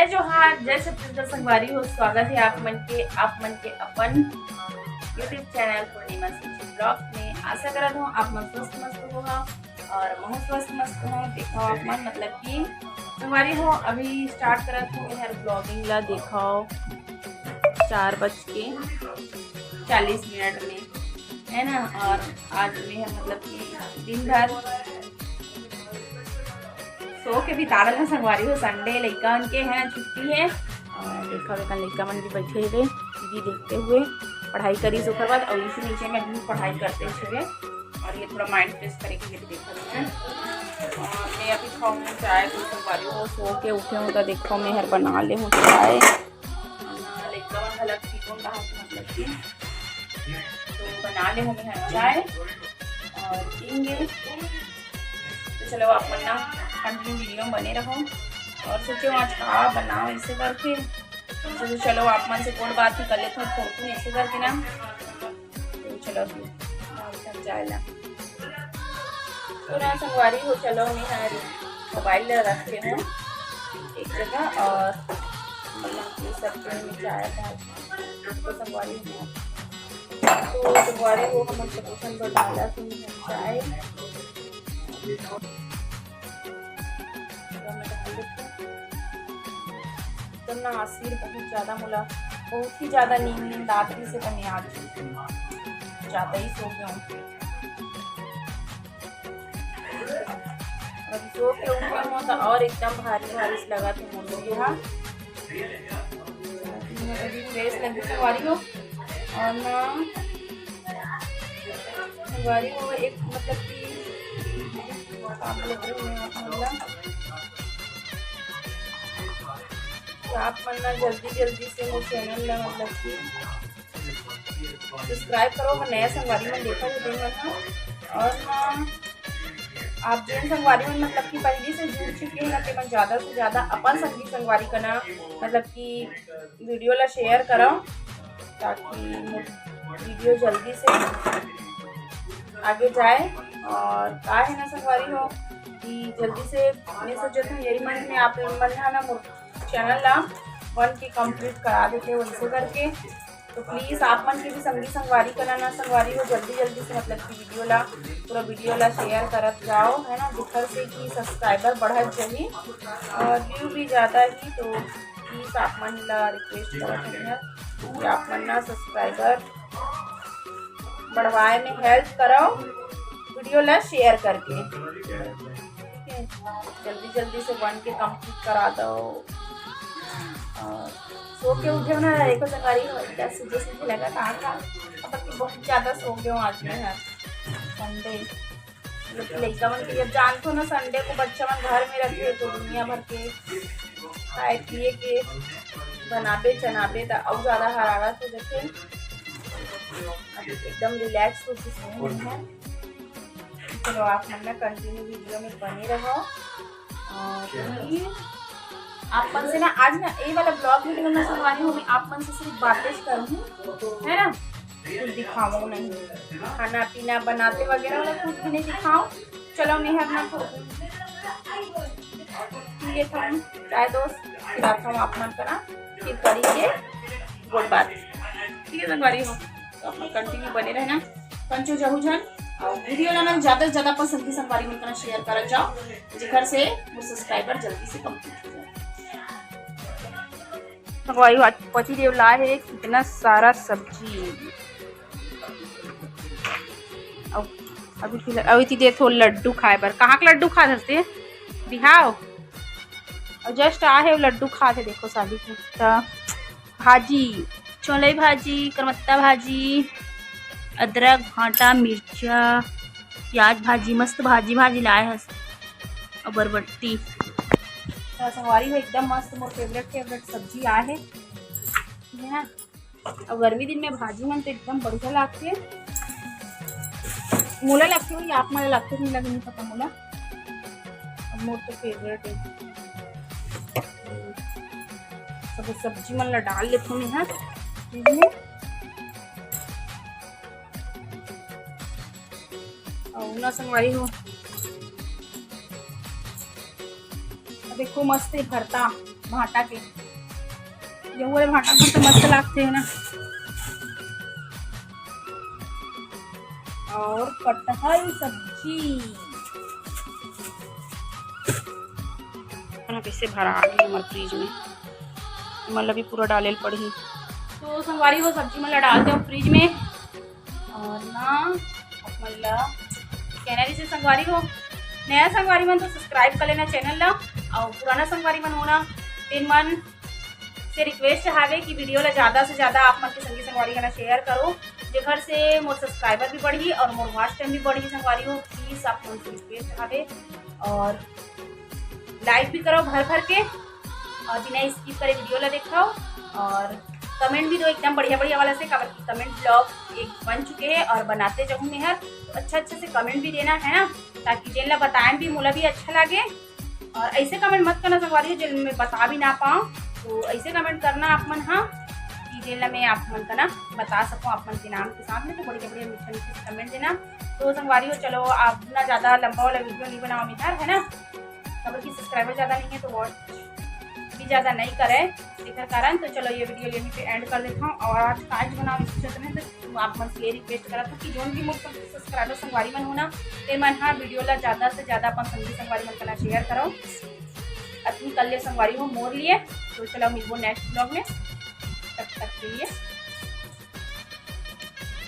जय जोहार, जय छत्तीसगढ़ संगवारी हो। स्वागत है आप मन के अपन यूट्यूब चैनल पूर्णिमा सिंची ब्लॉग में। आशा करत हूँ आप मन स्वस्थ मस्त हो और महू स्वस्थ मस्त हो। देखो आप मन मतलब कि संगवारी हो अभी स्टार्ट करत हूँ हर ब्लॉगिंग ला। देखो 4:40 में है ना। और आज में मतलब कि दिन भर सो के भी तारल में संगवारी हो। संडे लड़का मन के है छुट्टी है और देखा लड़का मन भी बैठे हुए टीवी देखते हुए पढ़ाई करी सुखर बाद और इसी नीचे में भी पढ़ाई करते हुए और ये थोड़ा माइंड फ्रेश करे के लिए देखा है। और मैं अभी खाऊँ चाय तो संगवारी हो सो के उठे हूँ तो देखो मैं हर बना ले हूँ चाय। लड़का मन अलग सीखूँ कहा मतलब कि तो बना ले हूँ मैं चाय और पीएंगे। तो चलो आप ना कंटिन्यू वीडियो में बने रहो और सोचो आज कहा बनाओ ऐसे करके। तो चलो आप मन से कोई बात ही कर लेते हैं फोटो ऐसे करके ना। तो चलो जाएगा तो ना संगवारी हो। चलो मैं मोबाइल रखे हूँ एक जगह और सब्जी में चाय तो संगवारी हो। तो संगवारी हो हम सपोषण को डाला चाय ना। आसिर बहुत ज़्यादा मुला बहुत ही ज़्यादा नींद रात्रि से बने आज ज़्यादा ही सो गया हूँ। अभी सो के उठे हूँ तो और एकदम भारी भारी लगा थे मुझे यहाँ अभी फ्रेश लगी संगवारी हो। और ना संगवारी हो एक मतलब कि काम लग रही आप मन ना जल्दी से वो चैनल ला मतलब कि सब्सक्राइब करो। नया संगवारी में देखा जो दिन ना। और ना आप जिन संगवारी में मतलब कि पहले से जुड़ चुके हैं ना तो ज़्यादा से ज़्यादा अपन संगी संगवारी का ना मतलब कि वीडियो ला शेयर करो ताकि वीडियो जल्दी से आगे जाए। और का है ना संगवारी हो कि जल्दी से मैं सोचती हूँ यही मन में आप मन है ना चैनल ला 1 की कंप्लीट करा देते वैसे करके। तो प्लीज़ आप मन की भी संगी संगवारी करना ना संगवारी हो जल्दी से मतलब कि वीडियो ला शेयर करत जाओ है ना। जिधर से कि सब्सक्राइबर बढ़त जाए और व्यू भी ज़्यादा ही। तो प्लीज़ आप मन ला रिक्वेस्ट करते हैं कि आप मन ना सब्सक्राइबर बढ़वाए में हेल्प करो वीडियो ला शेयर करके। जल्दी से 1 के कंप्लीट करा दो। और सो के उठे ना देखो संगवारी हो जैसे लगा था बहुत ज़्यादा सो गए हूँ आज में है संडे। लड़का मन के जब जानते हो ना संडे को बच्चा मन घर में रखे तो दुनिया भर के खाए पिए के बनाबे चनाबे तो और ज़्यादा हरारत हो जाते। एकदम रिलैक्स हो चुके हैं। चलो आप मन कंटिन्यू वीडियो में बने रहो। और आप मन से ना आज ना ये वाला ब्लॉग वीडियो में संगवारी हूँ मैं आप मन से सिर्फ बातें करूँ है ना। कुछ दिखाऊँ नहीं खाना पीना बनाते वगैरह वाला कुछ भी नहीं दिखाऊँ। चलो मैं अपना ये था चाय दोस्त फिर आता हूँ आप मन करा फिर करिए गुड बात। ठीक है संगवारी हो तो अपना कंटिन्यू बने रहना पंचो जहू झन और वीडियो ना ज़्यादा से ज़्यादा पसंद की संगवारी में करना शेयर कर जाओ जिधर से वो सब्सक्राइबर जल्दी से कंप्लीट हो जाए। संगवारी आज पची देव लाए है कितना सारा सब्जी। अभी दे थो लड्डू खाए पर कहाँ के लड्डू खा धरते दिखाओ। और जस्ट आए लड्डू खाते देखो शादी की भाजी छोले भाजी करमत्ता भाजी अदरक भाटा मिर्चा प्याज भाजी मस्त भाजी लाए है और बरबट्टी। तो संगवारी हो एकदम मस्त मोर फेवरेट सब्जी आए है ना। और गर्मी दिन में भाजी मन तो एकदम बढ़िया लगती है। मोला लगती हुई आप मन लगते नहीं लगे नहीं पता मोला अब मोर तो फेवरेट है। सब सब्जी मन ला डाल लेते हूँ यहाँ और ना संगवारी हो देखो मस्त भरता भाटा के, ये वाले भाटा के तो मस्त लगते हैं ना। और कटहल सब्जी कैसे भरा गई हमारे फ्रिज में, मतलब भी पूरा डाले पड़ी। तो संगवारी वो सब्जी मतलब डालते हो फ्रिज में। और ना मतलब कहना जैसे संगवारी हो नया संगवारी मन तो सब्सक्राइब कर लेना चैनल ला, और पुराना संगवारी मन होना तेन मन से रिक्वेस्ट हावे कि वीडियो ला ज़्यादा से ज़्यादा आप मन के संगी संगवारी का शेयर करो, जेकर से मोर सब्सक्राइबर भी बढ़ी और मोर वॉच टाइम भी बढ़ी। संगवारी हो प्लीज़ आप मन से रिक्वेस्ट हावे, और लाइक भी करो भर भर के, और बिना स्किप करे वीडियो ला देखाओ, और कमेंट भी दो एकदम बढ़िया बढ़िया वाला से। कमेंट ब्लॉग एक बन चुके हैं और बनाते जब मेहर, तो अच्छा से कमेंट भी देना है ना, ताकि जिन ला बताएं भी मोला भी अच्छा लगे। और ऐसे कमेंट मत करना संगवारी हो जिन में बता भी ना पाऊँ, तो ऐसे कमेंट करना आप मन हाँ कि जिन ला मैं आप मन का ना बता सकूँ आप मन के नाम के साथ में। तो बढ़िया बढ़िया मीठा मीठा कमेंट देना। तो संगवारी हो चलो आप ना ज़्यादा लंबा वाला वीडियो नहीं बनाओ मेहर, है ना, खबर की सब्सक्राइबर ज़्यादा नहीं है तो वॉच भी ज़्यादा नहीं करे इसका कारण। तो चलो ये वीडियो यहीं पे एंड कर देता हूँ। और आज काज बनाओ इस क्षेत्र में तो आप मन से ये रिक्वेस्ट करा था कि जो भी मुझ सब्सक्राइबर संगवारी मन होना फिर मन हाँ वीडियो ला ज़्यादा से ज़्यादा अपन संगी संगवारी मन करना शेयर करो, अपनी कल संगवारी हो मोर लिए। तो चलो मिलबो नेक्स्ट ब्लॉग में, तब तक के लिए।